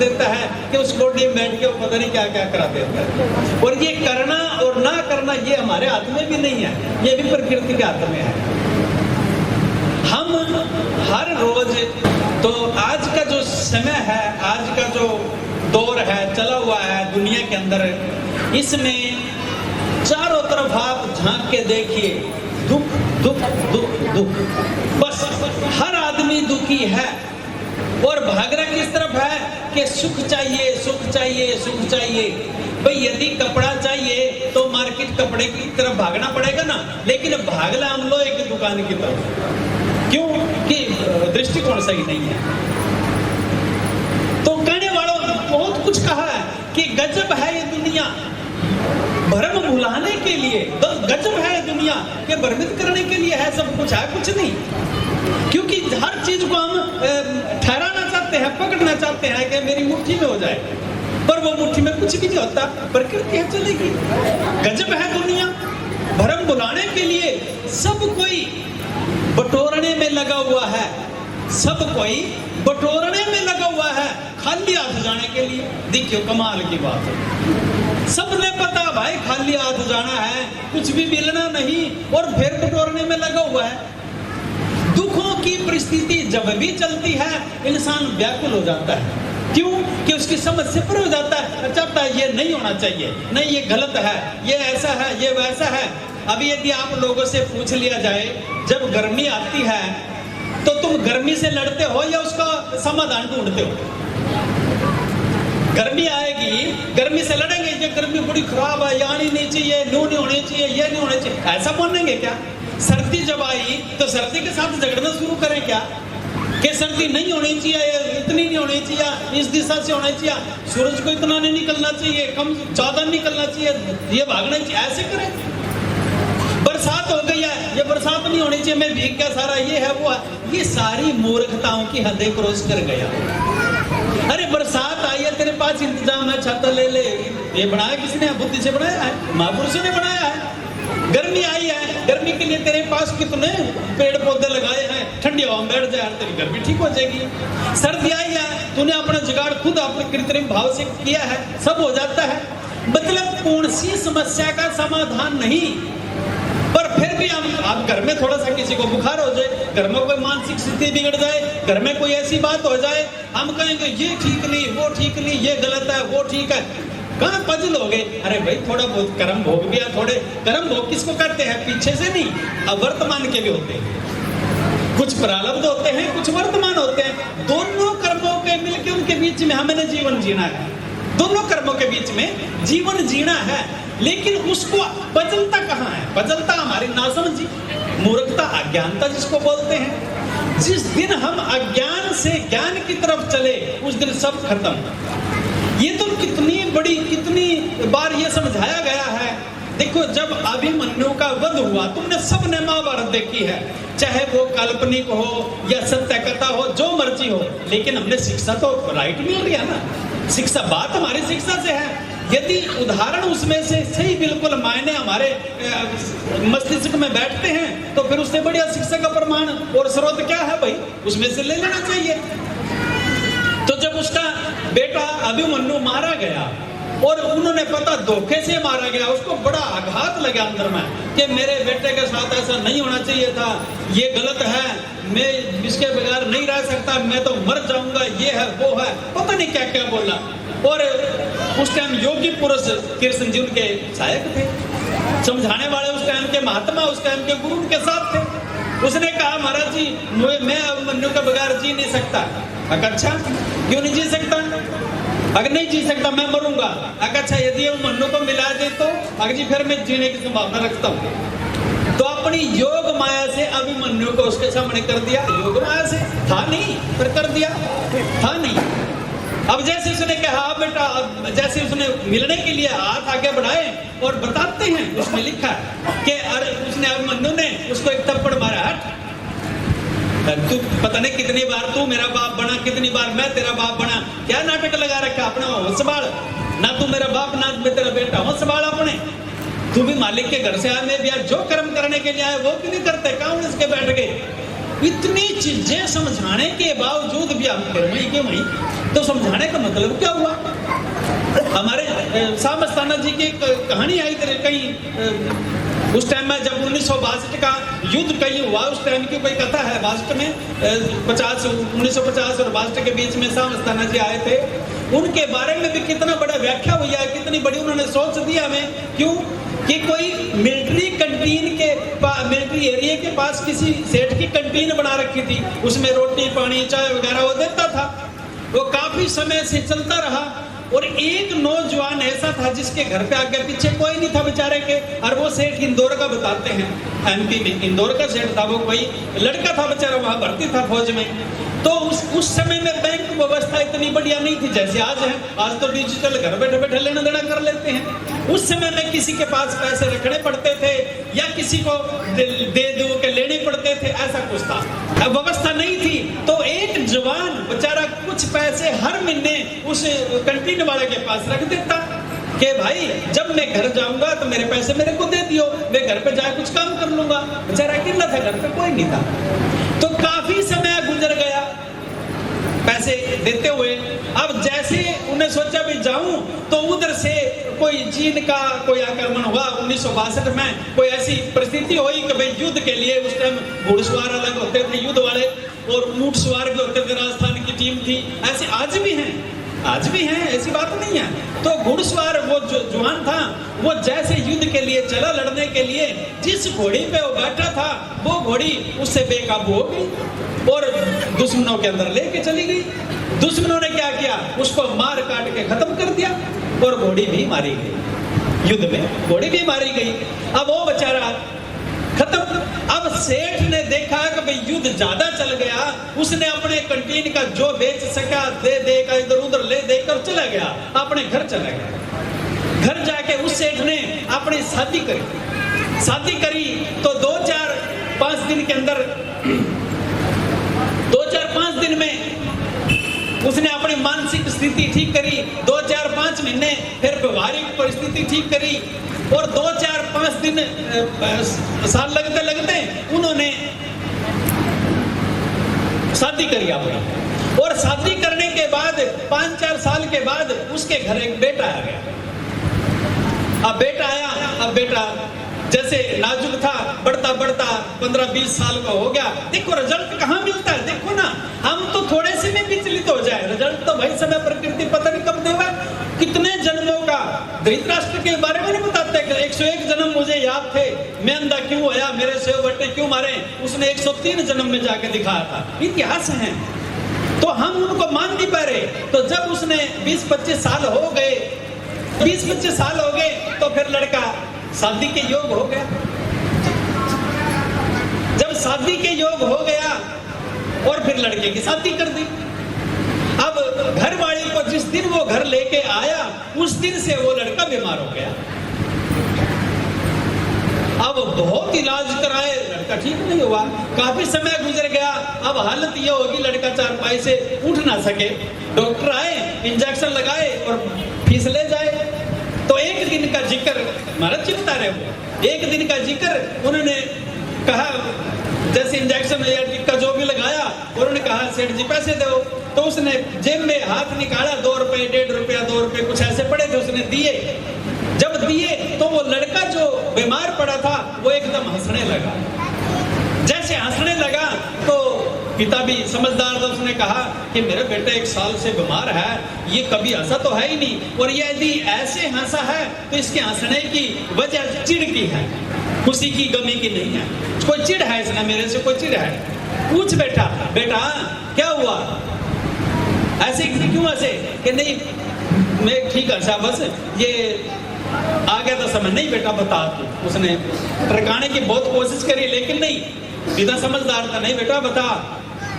देता है कि उस गोडी में बैठ के वो पता नहीं क्या क्या करा देता है। और ये करना और ना करना ये हमारे हाथ में भी नहीं है, ये भी प्रकृति के हाथ में है। हम हर रोज, तो आज का जो समय है, आज का जो दौर है चला हुआ है दुनिया के अंदर, इसमें चारों तरफ आप झांक के देखिए, दुख दुख दुख दुख, बस हर आदमी दुखी है। और भाग रहा किस तरफ है कि सुख चाहिए सुख चाहिए सुख चाहिए। भाई यदि कपड़ा चाहिए तो मार्केट कपड़े की तरफ भागना पड़ेगा ना, लेकिन भागला हम लोग एक दुकान की तरफ, क्यों कि दृष्टिकोण सही नहीं है। तो कहने वालों बहुत कुछ कहा है कि गजब है ये दुनिया, भ्रम भुलाने के लिए गजब है ये दुनिया, के भ्रमित करने के लिए है सब कुछ, है कुछ नहीं। क्योंकि हर चीज को हम ठहराना चाहते हैं, पकड़ना चाहते हैं कि मेरी मुट्ठी में हो जाए, पर वो मुट्ठी में कुछ भी नहीं होता, प्रकृति है चलेगी। गजब है दुनिया, भ्रम भुलाने के लिए सब कोई बटोरने में लगा हुआ है, सब कोई बटोरने में लगा हुआ है, खाली हाथ जाने के लिए। देखियो कमाल की बात है, सबने पता भाई खाली हाथ जाना है, कुछ भी मिलना नहीं, और फिर बटोरने में लगा हुआ है। दुखों की परिस्थिति जब भी चलती है इंसान व्याकुल हो जाता है, क्यों कि उसकी समझ से परे हो जाता है, चाहता है ये नहीं होना चाहिए, नहीं ये गलत है, ये ऐसा है, ये वैसा है। अभी यदि आप लोगों से पूछ लिया जाए, जब गर्मी आती है तो तुम गर्मी से लड़ते हो या उसका समाधान ढूंढते हो? गर्मी आएगी, गर्मी से लड़ेंगे, ये गर्मी बड़ी खराब है, ये आनी नहीं चाहिए, नो नहीं होनी चाहिए, ये नहीं होना चाहिए, ऐसा बोलेंगे क्या? सर्दी जब आई तो सर्दी के साथ झगड़ना शुरू करें क्या कि सर्दी नहीं होनी चाहिए, इतनी नहीं होनी चाहिए, इस दिशा से होना चाहिए, सूरज को इतना नहीं निकलना चाहिए, कम ज्यादा निकलना चाहिए, ये भागना चाहिए, ऐसे करें? बरसात हो गई है, ये बरसात नहीं होनी चाहिए, मैं भीग गया सारा, ये है वो है, ये सारी मूर्खताओं की हदें क्रॉस कर गया। अरे बरसात आई है, तेरे पास इंतजाम है, छाता ले ले, ये बनाया किसने? बुद्धि से बनाया है, महापुरुषों ने बनाया है। गर्मी आई है, गर्मी के लिए तेरे पास कितने पेड़ पौधे लगाए हैं, ठंडी हवा में बैठ जाए, तेरी गर्मी ठीक हो जाएगी। सर्दी आई है, तूने अपना जुगाड़ खुद अपने कृत्रिम भाव से किया है, सब हो जाता है। मतलब कौन सी समस्या का समाधान नहीं, पर फिर भी हम आप घर में थोड़ा सा किसी को बुखार हो जाए, घर में कोई मानसिक स्थिति बिगड़ जाए, घर में कोई ऐसी बात हो जाए, हम कहेंगे ये ठीक नहीं, वो ठीक नहीं, ये गलत है, वो ठीक है, कहाँ पजल हो गए? अरे भाई थोड़ा बहुत कर्म भोग भी है, थोड़े कर्म भोग किसको करते हैं? पीछे से नहीं, अब वर्तमान के भी होते हैं, कुछ प्रारब्ध होते हैं, कुछ वर्तमान होते हैं, दोनों कर्मों के मिलकर उनके बीच में हमें जीवन जीना है, दोनों कर्मों के बीच में जीवन जीना है। लेकिन उसको बदलता कहाँ है? बदलता हमारी नासमझी, मूर्खता, अज्ञानता जिसको बोलते हैं। जिस दिन हम अज्ञान से ज्ञान की तरफ चले उस दिन सब खत्म। ये तो कितनी बार ये समझाया गया है। देखो जब अभिमन्यु का वध हुआ, तुमने सबने महाभारत देखी है, चाहे वो काल्पनिक हो या सत्य कथा हो, जो मर्जी हो, लेकिन हमने शिक्षा तो राइट मिल रही है ना, शिक्षा, बात हमारी शिक्षा से है। यदि उदाहरण उसमें से सही बिल्कुल मायने हमारे मस्तिष्क में बैठते हैं तो फिर उससे बढ़िया शिक्षा का प्रमाण और स्रोत क्या है भाई, उसमें से ले लेना चाहिए। तो जब उसका बेटा अभिमन्यु मारा गया और उन्होंने पता धोखे से मारा गया, उसको बड़ा आघात लगा अंदर में कि मेरे बेटे के साथ ऐसा नहीं होना चाहिए था, ये गलत है, मैं इसके बगैर नहीं रह सकता, मैं तो मर जाऊंगा, ये है वो है, पता नहीं क्या क्या बोला। और उस टाइम योगी पुरुष कृष्ण जी उनके सहायक थे, समझाने वाले उस टाइम के महात्मा, उस टाइम के गुरु उनके साथ थे। उसने कहा महाराज जी मैं अभिमन्यु के बगैर जी नहीं सकता। अच्छा क्यों नहीं जी सकता? अगर नहीं जी सकता मैं मरूंगा। अच्छा यदि अभिमन्यु को मिला दे तो अगर जी फिर मैं जीने की संभावना रखता हूँ। तो अपनी योग माया से अभिमन्यु को उसके सामने कर दिया, योग माया से था नहीं पर कर दिया, था नहीं। अब जैसे उसने कहा बेटा, जैसे उसने मिलने के लिए हाथ आगे बढ़ाए और बताते हैं उसमें लिखा कि अरे उसने अभिमन्यु ने उसको एक थप्पड़ मारा, हट, तू पता नहीं कितनी बार तू मेरा बाप बना, कितनी बार मैं तेरा बाप बना, क्या नाटक लगा रखा अपना, होश संभाल ना, तू मेरा बाप ना मैं तेरा बेटा, होश संभाल अपने। तू भी मालिक के घर से आया, मैं भी जो कर्म करने के लिए आया वो भी नहीं करते, कहाँ इसके बैठ गए। इतनी चीजें समझाने के बावजूद भी हम फिर वहीं के वहीं, तो समझाने का मतलब क्या हुआ? हमारे शाह मस्ताना जी की कहानी आई कहीं उस टाइम में, जब 1962 का युद्ध कहीं हुआ, उस टाइम की कोई कथा है। 62 में 1950 और 62 के बीच में शाह मस्ताना जी आए थे। उनके बारे में भी कितना बड़ा व्याख्या हुई है, कितनी बड़ी उन्होंने सोच दी हमें। क्यों कि कोई मिलिट्री कैंटीन के मिलिट्री एरिया के पास किसी सेठ की कैंटीन बना रखी थी, उसमें रोटी पानी चाय वगैरह वो देता था। वो काफी समय से चलता रहा और एक नौजवान ऐसा था जिसके घर पे आगे पीछे कोई नहीं था बेचारे के, और वो सेठ इंदौर का बताते हैं, एमपी में इंदौर का सेठ था। वो कोई लड़का था बेचारा, वहां भर्ती था फौज में। तो उस समय में बैंक व्यवस्था इतनी बढ़िया नहीं थी जैसे आज है। आज तो डिजिटल घर बैठे बैठे लेना देना कर लेते हैं। उस समय में किसी के पास पैसे रखने पड़ते थे या किसी को दे दो के लेने पड़ते थे, ऐसा कुछ था, व्यवस्था नहीं थी। तो एक जवान बेचारा कुछ पैसे हर महीने उस कैंटीन वाले के पास रख देता कि भाई जब मैं घर जाऊंगा तो मेरे पैसे मेरे को दे दियो, मैं घर पे जाके कुछ काम कर लूंगा। बेचारा अकेला था, घर पे कोई नहीं था। तो काफी समय गुजर गया पैसे देते हुए। अब जैसे उन्हें सोचा भी जाऊं, तो उधर से कोई चीन का कोई आक्रमण हुआ 1962 में। कोई ऐसी परिस्थिति हुई कि भाई युद्ध के लिए उस टाइम घुड़सवार अलग होते थे युद्ध वाले, और ऊंट सवार भी होते थे, राजस्थान की टीम थी। ऐसे आज भी हैं, आज भी हैं, ऐसी बात नहीं है। तो घुड़सवार वो जो जवान था, वो जैसे युद्ध के लिए चला लड़ने के लिए, जिस घोड़ी पे वो बैठा था वो घोड़ी उससे बेकाबू हो गई और दुश्मनों के अंदर लेके चली गई। दुश्मनों ने क्या किया, उसको मार काट के खत्म कर दिया और घोड़ी भी मारी गई। युद्ध में घोड़ी भी मारी गई। अब वो बेचारा खत्म। अब सेठ ने देखा कि भाई युद्ध ज्यादा चल गया, उसने अपने कैंटीन का जो बेच सका दे देगा, इधर उधर ले देकर चला गया, अपने घर चला गया। घर जाके उस सेठ ने अपनी शादी करी। शादी करी तो 2-4-5 दिन के अंदर, 2-4-5 दिन में उसने अपनी मानसिक स्थिति ठीक करी। 2-4-5 महीने फिर व्यवहारिक परिस्थिति ठीक करी और 2-4-5 दिन साल लगते लगते उन्होंने शादी करी अपनी। और शादी करने के बाद 5-4 साल के बाद उसके घर एक बेटा आ गया। अब बेटा आया, अब बेटा जैसे नाजुक था, बढ़ता बढ़ता 15-20 साल का हो गया। देखो रिजल्ट कहाँ मिलता है, देखो ना, हम तो थोड़े से में विचलित हो जाए, रिजल्ट तो भाई समय प्रकृति पता नहीं कब देगा। कितने जन्मों का धृतराष्ट्र के बारे में नहीं बताते कि 101 जन्म मुझे याद थे, मैं अंधा क्यों होया, मेरे सेव बट्टे क्यों मारे, उसने 103 जन्म में जाके दिखाया था। इतिहास है, तो हम उनको मान नहीं पा रहे। तो जब उसने 20-25 साल हो गए, 20-25 साल हो गए, तो फिर लड़का शादी के योग हो गया। जब शादी के योग हो गया और फिर लड़के की शादी कर दी। अब घर वाले को जिस दिन वो घर लेके आया, उस दिन से वो लड़का बीमार हो गया। अब बहुत इलाज कराए, लड़का ठीक नहीं हुआ। काफी समय गुजर गया। अब हालत ये होगी लड़का चारपाई से उठ ना सके। डॉक्टर आए, इंजेक्शन लगाए और फीस ले जाए। तो एक दिन का जिक्र, महाराज चिंता रहे हो, एक दिन का जिक्र उन्होंने कहा, जैसे इंजेक्शन या टिक्का जो भी लगाया, उन्होंने कहा सेठ जी पैसे दो। तो उसने जेब में हाथ निकाला, 2 रुपए, 1.5 रुपया, 2 रुपए कुछ ऐसे पड़े थे, उसने दिए। जब दिए तो वो लड़का जो बीमार पड़ा था वो एकदम हंसने लगा। जैसे हंसने लगा तो पिता भी समझदार था, उसने कहा कि मेरा बेटा 1 साल से बीमार है, ये कभी हंसा तो है ही नहीं, और ये यदि ऐसे हंसा है तो इसके हंसने की वजह चिढ़ की है, खुशी की, गमी की नहीं है। कोई चिढ़ है इसने मेरे से, कोई चिढ़ है। पूछ बेटा, बेटा क्या हुआ, ऐसे क्यों हंसे? कि नहीं मैं ठीक हंसा, बस ये आ गया था समझ। नहीं बेटा बता तू। उसने टरकाने की बहुत कोशिश करी लेकिन नहीं, पिता समझदार था। नहीं बेटा बता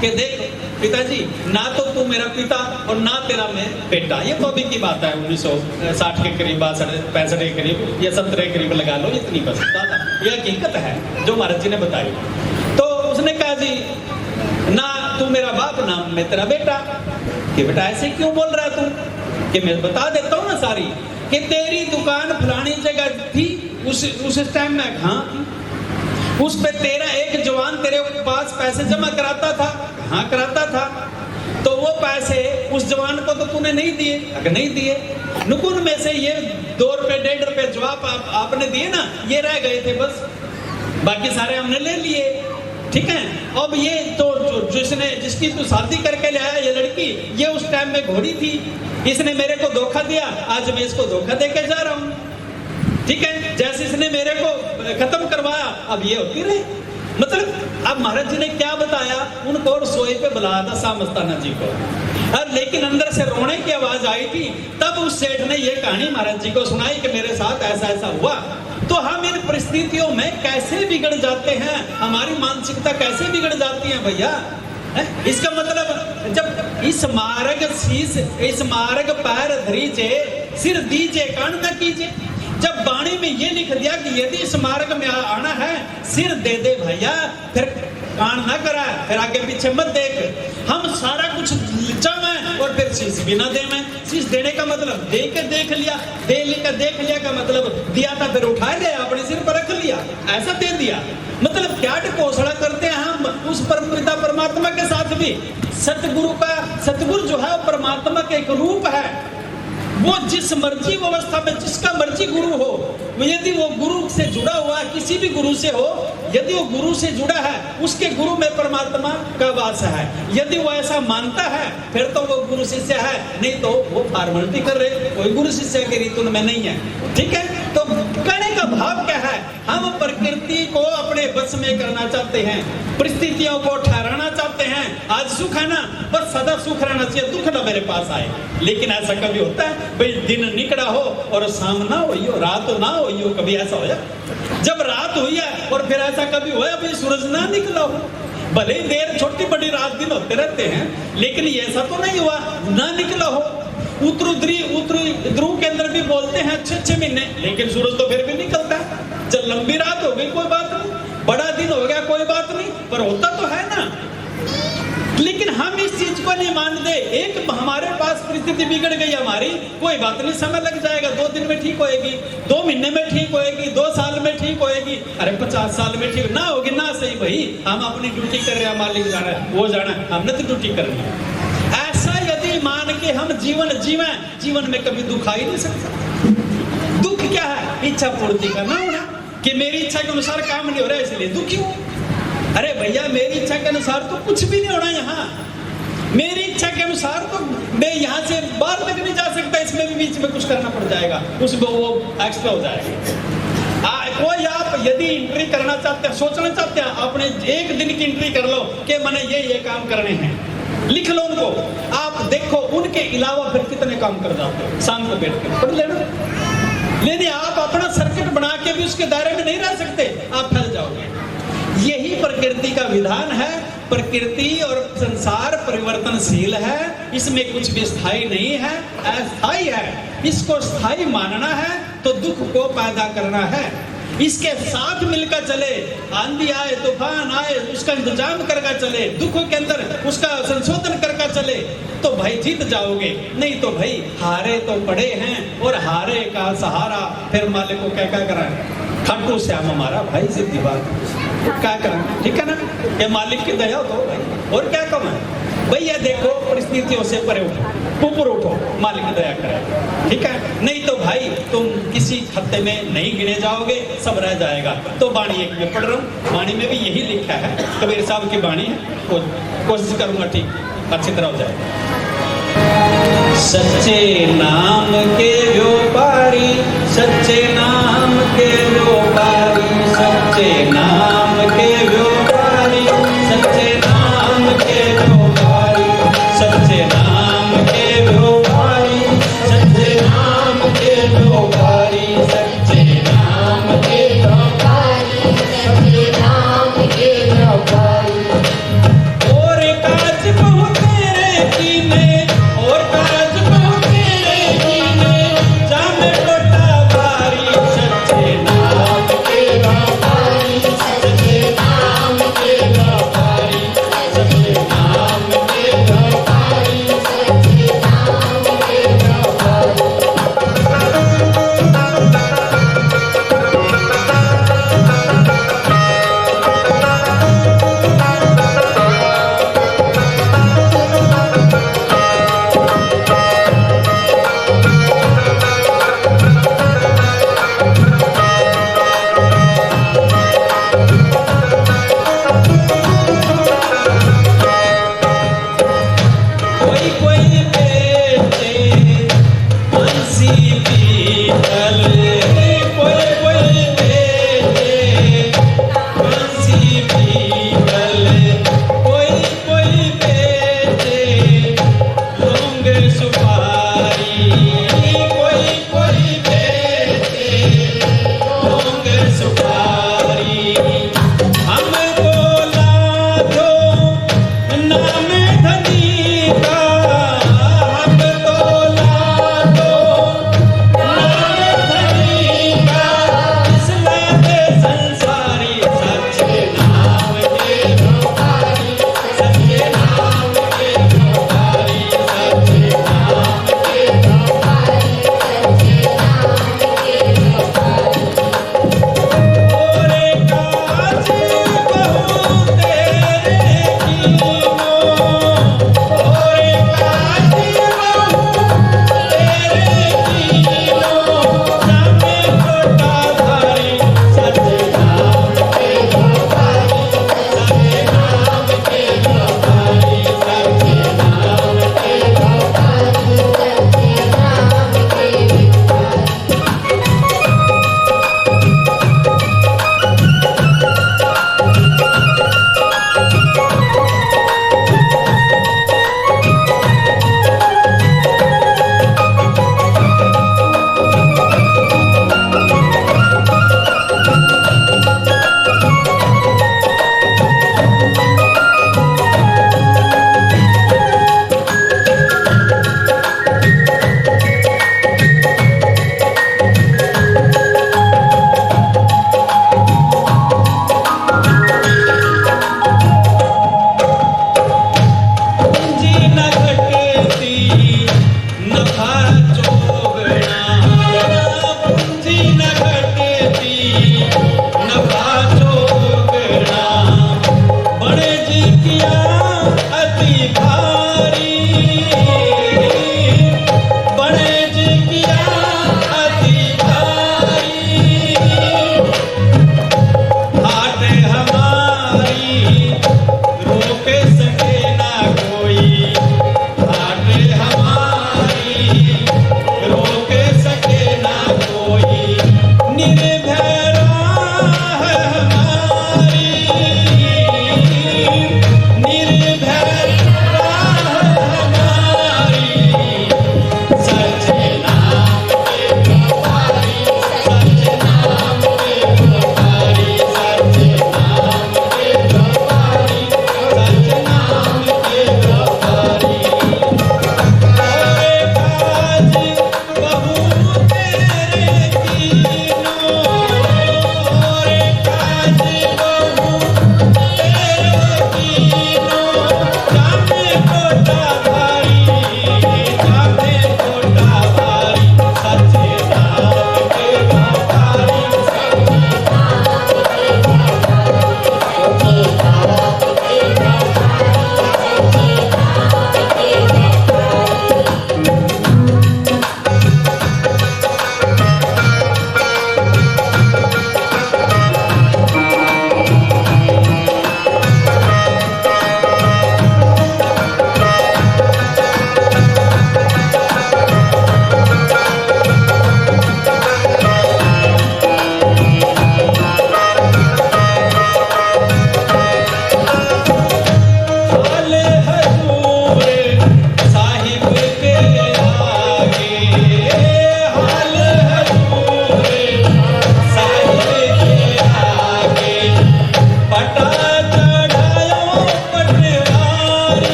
कि देख पिताजी, ना तो तू मेरा पिता और ना तेरा मैं बेटा। ये तो अभी की बात है, 1960 के करीब, 65 के करीब या 70 के करीब लगा लो, इतनी बस दादा, ये हकीकत है जो महाराज जी ने बताई। तो उसने कहा जी ना तू मेरा बाप ना मैं तेरा बेटा। कि बेटा ऐसे क्यों बोल रहा है तू? कि मैं बता देता हूँ ना सारी, कि तेरी दुकान फलानी जगह थी, उस टाइम में कहाँ थी, उस पे तेरा एक जवान तेरे पास पैसे जमा कराता था, हाँ कराता था, तो वो पैसे उस जवान को तो तूने नहीं दिए। अगर नहीं दिए, नुकुन में से ये 2 रुपए 1.5 रुपए जवाब आपने दिए ना, ये रह गए थे बस, बाकी सारे हमने ले लिए। ठीक है, अब ये तो जिसकी तू शादी करके ले आया ये लड़की, ये उस टाइम में घोड़ी थी, इसने मेरे को धोखा दिया, आज मैं इसको धोखा देके जा रहा हूँ। ठीक है, जैसे इसने मेरे को खत्म करवाया, अब ये होती रही। मतलब अब महाराज जी ने क्या बताया, उनको रसोई पे बुलाया था सामस्ताना जी को, और लेकिन अंदर से रोने की आवाज आई थी। तब उस सेठ ने ये कहानी महाराज जी को सुनाई कि मेरे साथ ऐसा ऐसा हुआ। तो हम इन परिस्थितियों में कैसे बिगड़ जाते हैं, हमारी मानसिकता कैसे बिगड़ जाती है भैया। इसका मतलब जब इस मार्ग पैर धरीजे, सिर दीजे कान न कीजिए। जब वाणी में ये लिख दिया कि यदि इस मार्ग में आना है, सिर दे दे भैया, फिर कान ना करा, फिर आगे पीछे मत देख। हम सारा कुछ चाहें और फिर शीश भी ना दें। शीश देने का मतलब दे के देख लिया, देख लिया का मतलब दिया था फिर उठा लिया, अपने सिर पर रख लिया, ऐसा दे दिया। मतलब क्या घोषणा करते हैं हम उस परमपिता परमात्मा के साथ भी। सतगुरु जो है परमात्मा का एक रूप है, वो जिस मर्जी अवस्था में जिसका मर्जी गुरु हो, यदि वो गुरु से जुड़ा हुआ, किसी भी गुरु से हो, यदि वो गुरु से जुड़ा है, उसके गुरु में परमात्मा का वास है। यदि वो ऐसा मानता है फिर तो वो गुरु शिष्य है, नहीं तो वो फॉर्मेलिटी कर रहे, कोई गुरु शिष्य की रीत उनमें नहीं है। ठीक है, तो कहने का भाव क्या है, हम प्रकृति को अपने बस में करना चाहते हैं, परिस्थितियों को ठहराना चाहते हैं। आज सुख है ना, बस सदा सुख रहना चाहिए, दुख ना मेरे पास आए। लेकिन ऐसा कभी होता है भाई, दिन निकला हो और शाम ना हुई हो, रात ना हुई हो, कभी ऐसा हो जाए। जब रात हुई है और फिर ऐसा कभी हुआ अभी सूरज ना निकला हो, भले ही देर छोटी बड़ी रात दिन होते रहते हैं, लेकिन ऐसा तो नहीं हुआ ना निकला हो। ध्रुव के अंदर भी बोलते हैं 6 महीने, लेकिन सूरज तो फिर भी निकलता है। जब लंबी रात हो गई कोई बात नहीं, बड़ा दिन हो गया कोई बात नहीं, पर होता तो है ना। लेकिन हम इस चीज को नहीं मानते। एक हमारे पास परिस्थिति बिगड़ गई हमारी, कोई बात नहीं, समय लग जाएगा, 2 दिन में ठीक होएगी, 2 महीने में ठीक होएगी, 2 साल में ठीक होएगी, अरे 50 साल में ठीक ना होगी ना। सही भाई, हम अपनी ड्यूटी कर रहे हैं, मालिक जाना है, वो जाना है, हमने तो ड्यूटी करनी है। ऐसा यदि मान के हम जीवन में कभी दुख आ ही नहीं सकता। दुख क्या है, इच्छा पूर्ति का ना होना, कि मेरी इच्छा के अनुसार काम नहीं हो रहा है इसलिए दुखी हूं। अरे भैया, मेरी इच्छा के अनुसार तो कुछ भी नहीं होना यहाँ। मेरी इच्छा के अनुसार तो मैं यहाँ से बाहर तक नहीं जा सकता, इसमें भी बीच में कुछ करना पड़ जाएगा, उसको वो एक्स्ट्रा हो जाएगा। कोई आप यदि एंट्री करना चाहते हैं, सोचना चाहते हैं, अपने 1 दिन की एंट्री कर लो कि मैंने ये काम करने हैं, लिख लो उनको। आप देखो उनके अलावा फिर कितने काम कर जाते हो, शाम को बैठ के पढ़ लेना। लेकिन आप अपना सर्किट बना के भी उसके दायरे में नहीं रह सकते, आप फैल जाओगे। यही प्रकृति का विधान है। प्रकृति और संसार परिवर्तनशील है, इसमें कुछ भी स्थायी नहीं है, अस्थायी है। इसको स्थायी मानना है तो दुख को पैदा करना है। इसके साथ मिलकर चले, आंधी आए तूफान आए उसका इंतजाम करके चले, दुखों के अंदर उसका संशोधन करके चले, तो भाई जीत जाओगे। नहीं तो भाई हारे तो पड़े हैं, और हारे का सहारा फिर मालिक को क्या कराए, खाटू श्याम हमारा भाई सीधी बात, क्या करें। ठीक है ना, ये मालिक की दया तो भाई, और क्या कम है भैया। देखो परिस्थितियों से परे उठो, ऊपर उठो, मालिक दया करे। ठीक है, नहीं तो भाई तुम किसी खत्ते में नहीं गिने जाओगे, सब रह जाएगा। तो बाणी एक में पढ़ रहा हूँ, बाणी में भी यही लिखा है, कबीर साहब की बाणी है, कोशिश करूंगा ठीक अच्छी तरह हो जाए। सच्चे नाम के व्यापारी, सच्चे नाम के व्यापारी, सच्चे नाम के व्यापारी, सच्चे नाम के व्यापारी, सच्चे नाम के व्यापारी, सच्चे नाम के व्यापारी, सच्चे नाम के व्यापारी, सच्चे नाम के व्यापारी। और काज बहुत तेरे कीने, और काज बहुत तेरे कीने,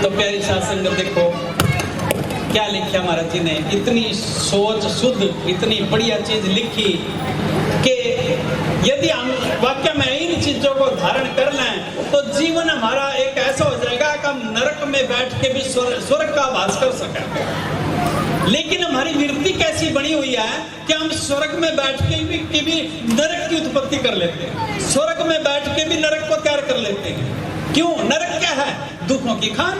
तो प्यारी साध संगत देखो क्या लिखा महाराज जी ने, इतनी सोच शुद्ध, इतनी बढ़िया चीज लिखी कि यदि हम वाक्य में इन चीजों को धारण कर लें तो जीवन हमारा एक ऐसा हो जाएगा कि हम नरक में बैठ के भी स्वर्ग का वास कर सकें। लेकिन हमारी वृत्ति कैसी बनी हुई है कि हम स्वर्ग में बैठ के भी नरक की उत्पत्ति कर लेते हैं, स्वर्ग में बैठ के भी नरक को तैयार कर लेते हैं। क्यों? नरक क्या है? दुखों की खान।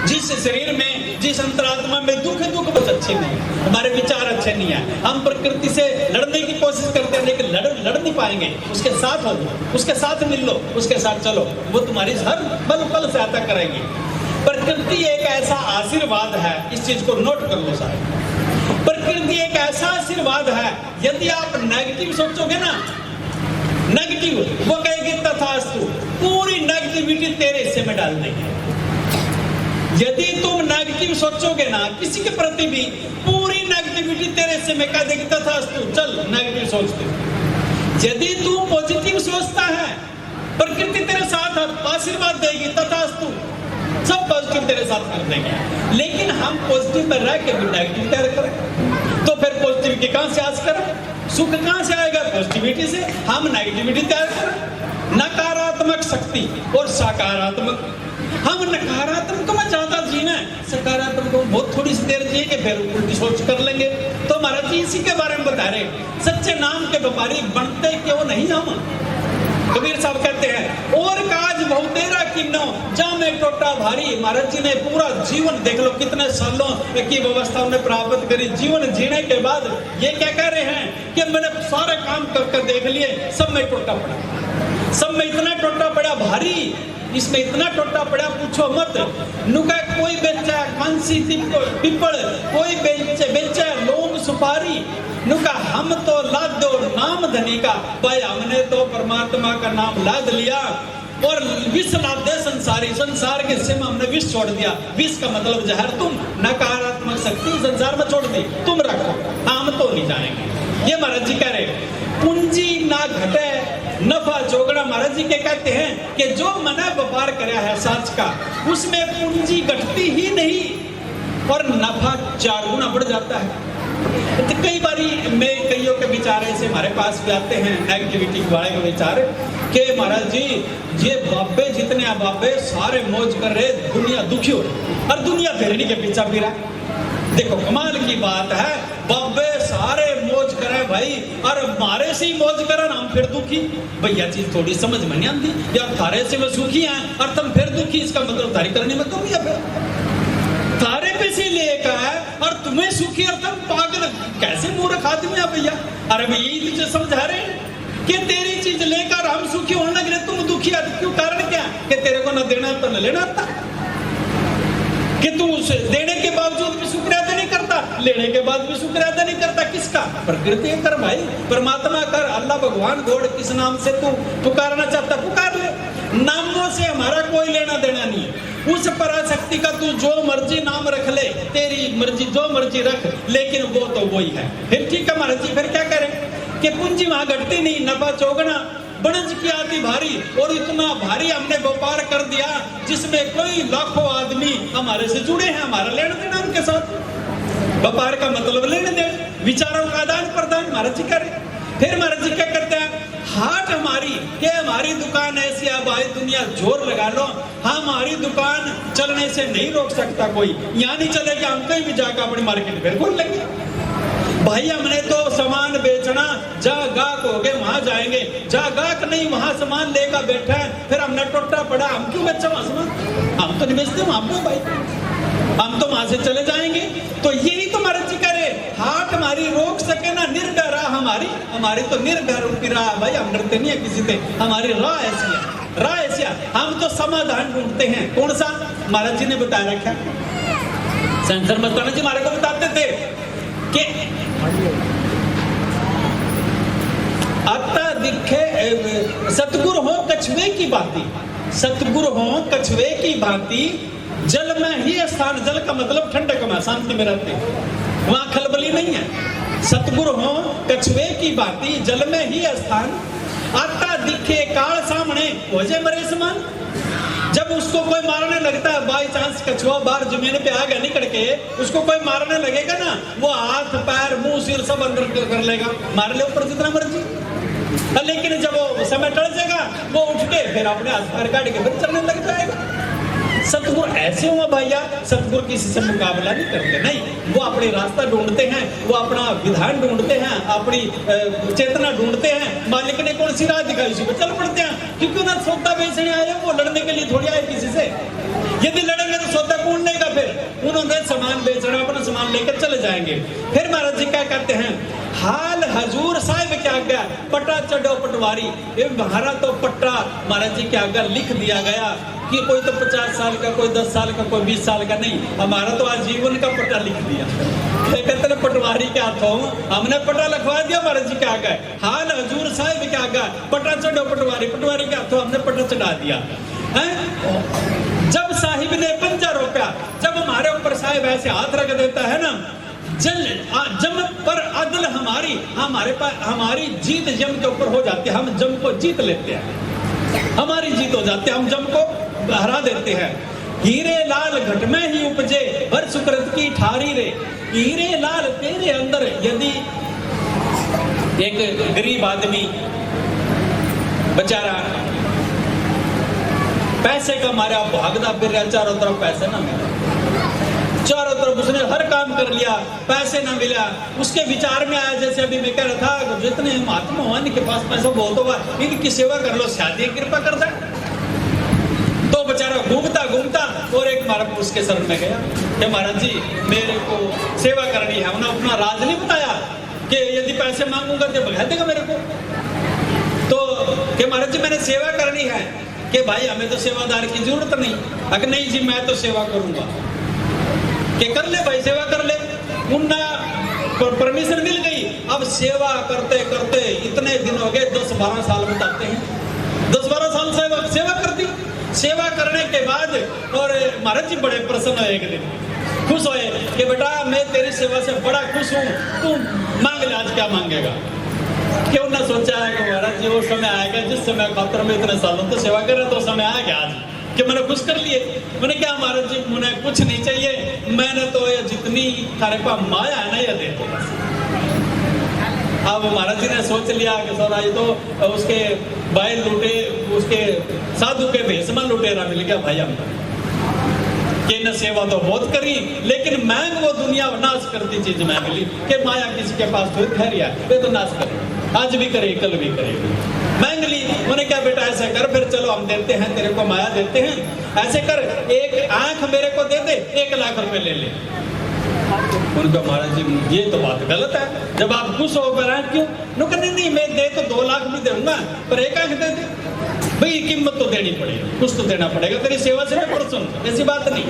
जिस शरीर में, जिस अंतरात्मा में दुख है, दुख बहुत अच्छे नहीं, हमारे विचार अच्छे नहीं है, हम प्रकृति से लड़ने की कोशिश करते हैं लेकिन लड़ नहीं पाएंगे। उसके साथ हो, उसके साथ मिल लो, उसके साथ चलो, वो तुम्हारी हर पल सहायता करेगी। प्रकृति एक ऐसा आशीर्वाद है, इस चीज को नोट कर लो साहब। प्रकृति एक ऐसा आशीर्वाद है, यदि आप नेगेटिव सोचोगे ना, नेगेटिव, वो कहेगी तथास्तु, पूरी नेगेटिविटी तेरे हिस्से में डाल देगी। यदि तुम नेगेटिव सोचोगे ना किसी के प्रति भी, पूरी नेगेटिविटी तेरे से में कह देगी तथास्तु, चल नेगेटिव सोचते। यदि तू पॉजिटिव सोचता है, प्रकृति तेरे साथ आशीर्वाद देगी, तथास्तु, सब पॉजिटिव तेरे साथ कर देंगे। लेकिन हम पॉजिटिव में रह के भी नेगेटिव तैयार करें तो फिर पॉजिटिव की कहां से आस करें? सुख कहां से आएगा? पॉजिटिविटी से। हम नेगेटिविटी तैयार करें, नकारात्मक शक्ति और सकारात्मक। हम नकारात्मक में ज्यादा जीना है, सकारात्मक को बहुत थोड़ी सी देर जिएंगे फिर उल्टी सोच कर लेंगे। तो महाराज जी इसी के बारे में बता रहे, सच्चे नाम के व्यापारी बनते क्यों नहीं हम? कबीर साहब कहते हैं, और काज बहुतेरा किन्नो जा में टोटा भारी। महाराज जी ने पूरा जीवन देख लो, कितने सालों की व्यवस्था उन्हें प्राप्त करी। जीवन जीने के बाद ये क्या कह रहे हैं कि मैंने सारे काम कर देख लिए, सब में टोटा पड़ा, सब में इतना टोटा पड़ा भारी, इसमें इतना टोटा पड़ा पूछो मत। नुका कोई बेचा कांसी पिपल, कोई बेचा लौंग सुपारी, नुका हम तो लाद दो नाम धनी का, भाई हमने तो परमात्मा का नाम लाद लिया और विष लाद दे संसारी, संसार के सिम हमने विष छोड़ दिया। विष का मतलब जहर, तुम नकारात्मक शक्ति संसार में छोड़ दी, तुम रखो, हम तो नहीं जाएंगे। ये महाराज जी कह रहे, पूंजी ना घटे नफा चौगड़ा। महाराज जी के कहते हैं कि जो मना व्यापार कराया है साच का, उसमें पूंजी घटती ही नहीं और नफा 4 गुना बढ़ जाता है। तो कई बारी मैं कईयों के विचार ऐसे हमारे पास भी आते हैं, नेगेटिविटी वाले के विचार कि महाराज जी ये बाबे जितने बाबे सारे मौज कर रहे, दुनिया दुखी हो रही और दुनिया फिरने के पीछा फिरा। देखो कमाल की बात है, बाबे सारे मौज करे भाई और हमारे से ही मौज करे, हम फिर दुखी। भैया चीज थोड़ी समझ में नहीं आती, यार थारे से वो सुखी हैं और तुम फिर दुखी, इसका मतलब तारी करने में तुम या थारे पे से लेकर है और तुम्हें सुखी और तुम पागल, कैसे मूर्ख आदमी है भैया। अरे यही तुझे समझा रहे हैं कि तेरी चीज लेकर हम सुखी होने लग रहे, तुम दुखी है। क्यों? कारण क्या? कि तेरे को न देना तो न लेना आता, कि तू देने के बावजूद भी शुक्र अदा नहीं करता, लेने के बाद भी शुक्र अदा नहीं करता। किसका? प्रकृति कर भाई, परमात्मा कर, अल्लाह भगवान गॉड, किस नाम से तू पुकारना चाहता पुकार ले। नामों से हमारा कोई लेना देना नहीं है। उस पराशक्ति का तू जो मर्जी नाम रख ले, तेरी मर्जी जो मर्जी रख, लेकिन वो तो वही है। फिर ठीक है महाराज जी, फिर क्या करें कि पूंजी वहां घटती नहीं, नफा चौगुना, बनज की आती भारी, और इतना भारी हमने व्यापार कर दिया जिसमें कई लाखों आदमी हमारे से जुड़े हैं, हमारा लेना देना उनके साथ। व्यापार का मतलब लेने देने, विचारों का आदान प्रदान महाराज जी करें। फिर महाराज जी क्या करते हैं, हाट हमारी, कि हमारी दुकान ऐसी, अब आई दुनिया जोर लगा लो, हमारी दुकान चलने से नहीं रोक सकता कोई। यहाँ नहीं चलेगा, हम कहीं भी जाकर अपनी मार्केट फिर खोल लेंगे। भाई हमने तो सामान बेचना, जहाँ गाहक हो गए वहां जाएंगे, जहाँ गाहक नहीं वहां सामान लेकर बैठा है, फिर हमने टोटा पड़ा, हम क्यों बेचा वहां सामान? हम तो नहीं बेचते वहां पे भाई, हम तो वहां से चले जाएंगे। तो यही तो महाराज जी करे, हाट हमारी रोक सके ना, निर्भय राह हमारी तो निर्भय रूपी राह भाई, हम डरते नहीं है किसी से, हमारी राह ऐसी है, राह ऐसी है। हम तो समाधान ढूंढते हैं, कौन सा? महाराज जी ने बताया रखा, शंकर मस्ताना जी हमारे को बताते थे कि आता दिखे सतगुरु हो कछुए की भांति, सतगुरु हो कछुए की भांति, जल में ही स्थान, जल का मतलब ठंडक में, शांति में रहते, वहां खलबली नहीं है। सतगुरु हो कछुए की भांति, जल में ही स्थान, आता दिखे काल सामने हो जाए मरे समान। जब उस उसको कोई मारने लगता है, बाई चांस कछुआ बाहर जमीन पे आ गया निकल के, उसको कोई मारने लगेगा ना, वो हाथ पैर मुंह सिर सब अंदर कर लेगा, मार ले ऊपर जितना मर्जी। लेकिन जब वो समय टल जाएगा, वो उठ के फिर अपने हाथ पैर काट के फिर चलने लग जाएगा। सतगुरु ऐसे हुआ भैया, सतगुरु किसी से मुकाबला नहीं करते, नहीं, वो अपनी रास्ता ढूंढते हैं, वो अपना विधान ढूंढते हैं, अपनी चेतना ढूंढते हैं। मालिक ने कौन सी राह दिखाई, उसी पर चल पड़ते हैं, क्योंकि ना सौदा बेचने आए, वो लड़ने के लिए थोड़ी आए किसी से। यदि लड़ेंगे तो सौदा कौन लेगा, फिर उन्होंने सामान बेचना, अपना सामान लेकर चले जाएंगे। फिर महाराज जी क्या कहते हैं, हाल हजूर साहिब क्या गया, पटा चढ़ो पटवारी। हमारा तो पट्टा महाराज जी क्या गया लिख दिया गया कि कोई तो 50 साल का, कोई 10 साल का, कोई 20 साल का, नहीं, हमारा तो आजीवन का पट्टा लिख दिया। कहते पटवारी के हाथों हमने पट्टा लिखवा दिया, महाराज जी क्या गए, हाल हजूर साहिब क्या गया, पट्टा चढ़ो पटवारी, पटवारी के हाथों हमने पट्टा चढ़ा दिया है। जब साहिब ने पंजा रोका, जब हमारे ऊपर साहिब ऐसे हाथ रख देता है ना, जम पर अदल हमारी, हमारे पास हमारी जीत जम के ऊपर हो जाती है, हम जम को जीत लेते हैं, हमारी जीत हो जाती है, हम जम को हरा देते हैं। हीरे लाल घट में ही उपजे, भर सुकृत की ठारी रे। हीरे लाल तेरे अंदर, यदि एक गरीब आदमी बेचारा पैसे का मारा भागदा फिर रहा, चारों तरफ पैसे ना मिले, चारों तरफ उसने हर काम कर लिया, पैसे ना मिला, उसके विचार में आया, जैसे अभी मैं कह रहा था, जितने महात्मा हुआ इनके पास पैसा बहुत होगा, इनकी सेवा कर लो, शादी कृपा कर दे। तो बेचारा घूमता घूमता और एक महाराज उसके शरण में गया कि महाराज जी मेरे को सेवा करनी है। उन्होंने अपना राज नहीं बताया कि यदि पैसे मांगूंगा तो भगा देगा मेरे को, तो कि महाराज जी मैंने सेवा करनी है, कि भाई हमें तो सेवादार की जरूरत नहीं। अगर नहीं जी मैं तो सेवा करूंगा, कि कर ले भाई सेवा कर ले। उन्हें परमिशन मिल गई। अब सेवा करते करते इतने दिन हो गए, 10-12 साल बताते हैं, 10-12 साल सेवा कर दी। सेवा करने के बाद और महाराज जी बड़े प्रसन्न हुए, एक दिन खुश हुए कि बेटा मैं तेरी सेवा से बड़ा खुश हूँ, तू मांग ले, आज क्या मांगेगा। क्यों ना सोचा है कि महाराज जी वो समय आएगा जिस समय खातर में इतने सालों तो सेवा कर रहे, तो समय आ गया आज कि मैंने खुश कर लिए। मैंने क्या महाराज जी मुझे कुछ नहीं चाहिए, मैंने तो ये जितनी थारे पास माया है ना ये दे दो बस। अब महाराज जी ने सोच लिया कि सर आज तो उसके भाई लूटे, उसके साधु के भेष में लुटेरा मिल गया भाई हमको, कि न सेवा तो बहुत करी लेकिन मांग वो दुनिया नाश करती चीज मांग ली, कि माया किसी के पास तो ठहरिया वे तो नाश करे, आज भी करे कल भी करेगी, मांग ली। मैंने क्या बेटा ऐसा कर, फिर चलो हम देते हैं तेरे को, माया देते हैं, ऐसे कर एक आंख मेरे को दे दे, 1 लाख रुपए ले ले। उनका महाराज जी ये तो बात गलत है, जब आप खुश हो कर आंख क्यों, नहीं मैं दे तो 2 लाख भी दूंगा पर 1 आंख दे दे भाई, कीमत तो देनी पड़ेगी, कुछ तो देना पड़ेगा, तेरी सेवा से मैं परसों, ऐसी बात नहीं।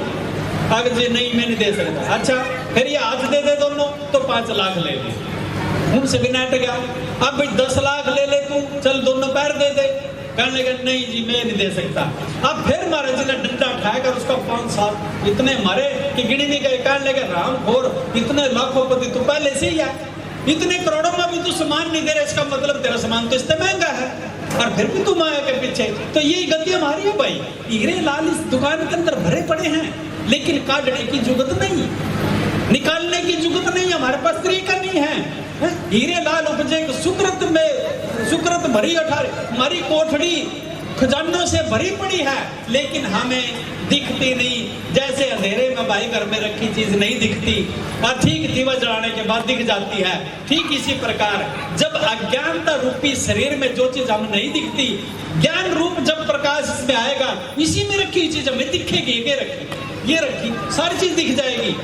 अगर जी नहीं मैं नहीं दे सकता, अच्छा फिर ये हाथ दे दे दोनों, तो 5 लाख ले ले, उनसे भी नाट गया। अब भाई 10 लाख ले ले तू, चल दोनों पैर दे दे, कहने लगे नहीं जी मैं नहीं दे सकता। अब फिर महाराज जी ने डंडा उठाकर उसका 5-7 इतने मारे कि गिनी नहीं गए। कहने लगे राम खोर, इतने लाखोंपति तू पहले से ही है, इतने करोड़ों में भी तू सामान नहीं दे रहा, इसका मतलब तेरा सामान तो इससे महंगा है और फिर भी तू माया के पीछे। तो यही गति हमारी है भाई, हीरे लाल इस दुकान के अंदर भरे पड़े हैं लेकिन काटने की जुगत नहीं, निकालने की जुगत नहीं, हमारे पास तरीका नहीं है। हीरे लाल उपजे सुकृत में सुकृत भरी हमारी कोठड़ी खजानों से भरी पड़ी है लेकिन हमें दिखती नहीं, जैसे अंधेरे में भाई घर में रखी चीज नहीं दिखती और ठीक दीवा जलाने के बाद दिख जाती है, ठीक इसी प्रकार जब अज्ञानता रूपी शरीर में जो चीज हमें नहीं दिखती, ज्ञान रूप जब प्रकाश इसमें आएगा, इसी में रखी चीज हमें दिखेगी, ये रखी सारी चीज दिख जाएगी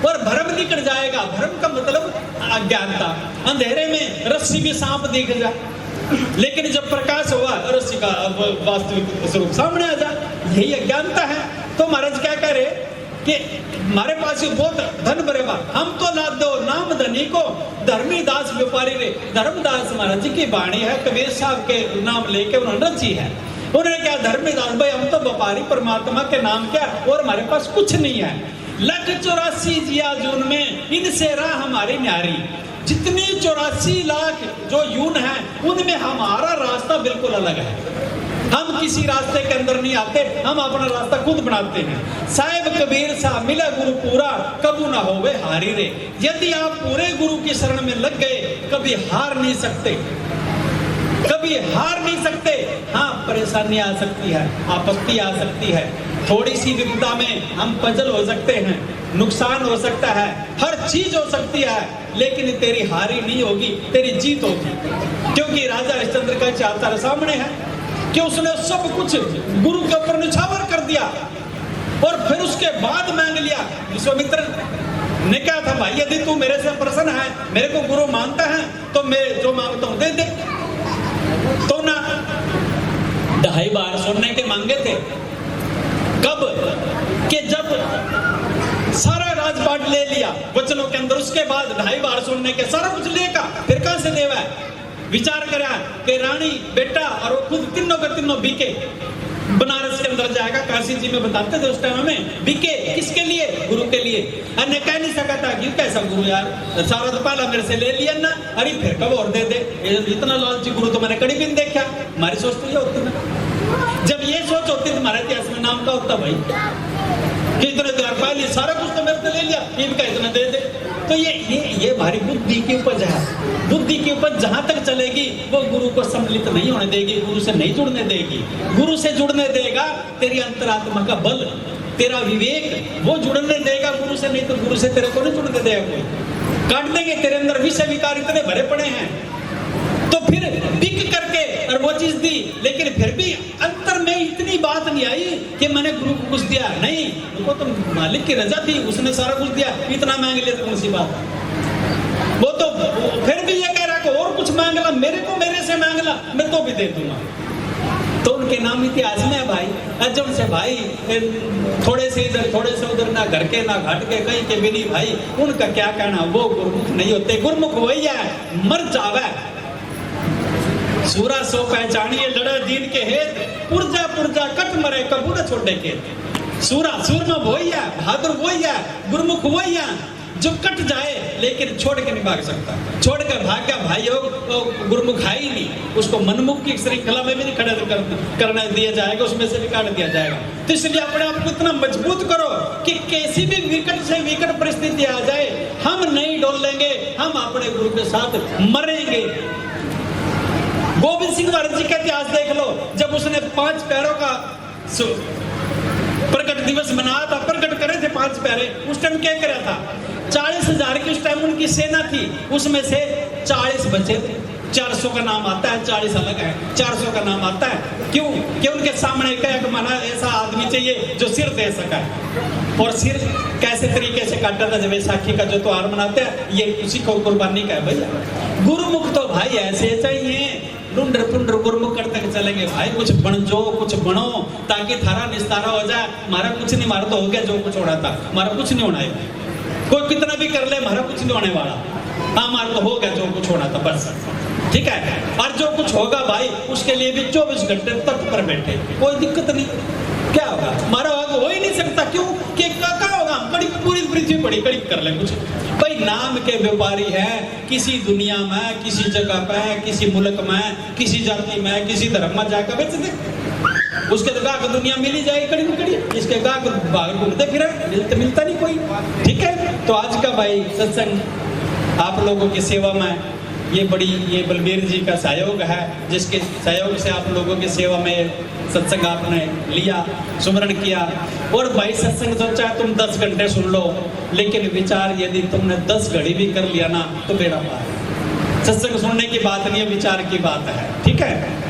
और भ्रम निकल जाएगा। भ्रम का मतलब अज्ञानता, अंधेरे में रस्सी भी सांप दिख जाए लेकिन जब प्रकाश हुआ रस्सी का वास्तविक स्वरूप सामने आ जाए, यही अज्ञानता है। तो महाराज क्या कह रहे कि हमारे पास बहुत धन भरेगा, हम तो ला दो नाम धनी को, धर्मी दास व्यापारी रे। धर्मदास महाराज जी की वाणी है, कबीर साहब के नाम लेके उन्होंने रची है। उन्होंने क्या धर्मीदास भाई हम तो व्यापारी परमात्मा के नाम क्या और हमारे पास कुछ नहीं है। 184 जिया जून में इनसे राह हमारी न्यारी, जितनी 84 लाख जो यून है उनमें हमारा रास्ता बिल्कुल अलग है। हम किसी रास्ते के अंदर नहीं आते, हम अपना रास्ता खुद बनाते हैं। साहिब कबीर सा मिला गुरु पूरा, कबू ना होवे हारी रे। यदि आप पूरे गुरु की शरण में लग गए, कभी हार नहीं सकते, कभी हार नहीं सकते। हाँ, परेशानी आ सकती है, आपत्ति आ सकती है, थोड़ी सी विपदा में हम पजल हो सकते हैं, नुकसान हो सकता है, हर चीज हो सकती है, लेकिन तेरी हारी नहीं होगी, तेरी जीत होगी। क्योंकि राजा हरिश्चंद्र का चाहता सामने है कि उसने सब कुछ गुरु के ऊपर निछावर कर दिया और फिर उसके बाद मांग लिया। विश्वामित्र ने कहा था, भाई यदि तू मेरे से प्रसन्न है, मेरे को गुरु मानता है, तो मैं जो मांगता हूं दे दे। तो ना 2.5 बार सोने के मांगे थे। कब? कि जब सारा राजपाट ले लिया वचनों के अंदर, उसके बाद 2.5 बार सुनने के सारा कुछ लेगा, फिर कहां से देवा है? विचार करा कि रानी, बेटा और वो खुद तीनों के तीनों बीके बनारस के अंदर जाएगा। काशी जी में बताते थे उस टाइम में, बीके किसके लिए? गुरु के लिए। अन्य कह नहीं सका था कि कैसा गुरु यार, सारा तो पहला मेरे से ले लिया ना, अरे फिर कब और दे दे। इतना लालची गुरु तो मैंने कभी भी नहीं देखा। हमारी सोच तो ये होती ना, जब ये सोच होती है तुम्हारे इतिहास में नाम का होता भाई कि इतने देर पहले सारा कुछ तो मेरे से ले लिया, इनका इतना दे दे। तो ये हमारी बुद्धि की उपज है। बुद्धि की उपज जहां तक चलेगी वो गुरु को सम्मिलित नहीं होने देगी, गुरु से नहीं जुड़ने देगी। गुरु से जुड़ने देगा तेरी अंतरात्मा का बल, तेरा विवेक, वो जुड़ने देगा गुरु से, नहीं तो गुरु से तेरे को नहीं जुड़ने देगा कोई। काट देंगे, तेरे अंदर विषय विकार इतने भरे पड़े हैं। तो फिर बिक करके और वो चीज दी, लेकिन फिर भी अंतर में इतनी बात नहीं आई कि मैंने गुरु को कुछ दिया। नहीं, उनको तो मालिक की रजा थी, उसने सारा कुछ दिया, इतना मांग लिया तो कौन सी बात? वो तो फिर भी ये कह रहा कि और कुछ मांग ला, मेरे को मेरे से मांग ला, मैं तो भी दे दूंगा। तो उनके नाम इतिहास में है भाई। अजम से भाई थोड़े से इधर थोड़े से उधर, ना घर के ना घाट के, कहीं के भी नहीं भाई। उनका क्या कहना, वो गुरुमुख नहीं होते। गुरुमुख वही है, मर जावे सूरा सो पहचानिए, लड़ा दीन के हेत, पुरजा पुरजा कट मरे कबू न छोड़े के। सूरमा वही है, बहादुर वही है, गुरुमुख वही है जो कट जाए लेकिन छोड़ के नहीं भाग सकता। छोड़ कर भाग गया भाई हो तो गुरुमुख है ही नहीं, उसको मनमुख की श्रृंखला में भी नहीं खड़ा करने दिया जाएगा, उसमें से भी काट दिया जाएगा। तो इसलिए अपने आप को इतना मजबूत करो कि कैसी भी विकट से विकट परिस्थिति आ जाए, हम नहीं डोलेंगे, हम अपने गुरु के साथ मरेंगे। गोविंद सिंह महाराज जी का इतिहास देख लो, जब उसने 5 पैरों का प्रकट दिवस मनाया था, प्रकट करे थे 5 पैरे, उस टाइम क्या करा था? 40,000 की उस टाइम उनकी सेना थी, उसमें से 40 बचे थे। 400 का नाम आता है, 40 अलग है, 400 का नाम आता है। क्यों? कि उनके सामने एक माना ऐसा आदमी चाहिए जो सिर दे सका। और सिर कैसे तरीके से काटा था? जब वैसाखी का जो त्योहार मनाते हैं, ये उसी को कुर्बानी का है भैया। गुरुमुख तो भाई ऐसे चाहिए, लुंडर पुंडर गुरुमुख करते चलेंगे भाई। कुछ बन जो, कुछ बनो, ताकि थारा निस्तारा हो जाए। हमारा कुछ नहीं, हमारा तो हो गया जो कुछ होना था, हमारा कुछ नहीं होना है। कोई कितना भी कर ले, हमारा कुछ नहीं होने वाला। हाँ, हमारा तो हो गया जो कुछ होना था, बस ठीक है। और जो कुछ होगा भाई, उसके लिए भी 24 घंटे तक पर बैठे, कोई दिक्कत नहीं। क्या होगा? हमारा हो ही नहीं सकता। क्यों? कि क्या होगा? बड़ी पूरी पृथ्वी बड़ी कड़ी कर ले कुछ भाई। नाम के व्यापारी है, किसी दुनिया में, किसी जगह पे, किसी मुल्क में, किसी जाति में, किसी धर्म में जाकर बेच दे, उसके तो गाहक दुनिया मिली जाएगी कड़ी में कड़ी, इसके गाहक बाहर घूमते फिर मिलता नहीं कोई। ठीक है, तो आज का भाई सत्संग आप लोगों की सेवा में ये बलबीर जी का सहयोग है, जिसके सहयोग से आप लोगों की सेवा में सत्संग आपने लिया, सुमरण किया। और भाई सत्संग सोचा तुम 10 घंटे सुन लो, लेकिन विचार यदि तुमने 10 घड़ी भी कर लिया ना तो बेड़ा पार। सत्संग सुनने की बात नहीं है, विचार की बात है। ठीक है।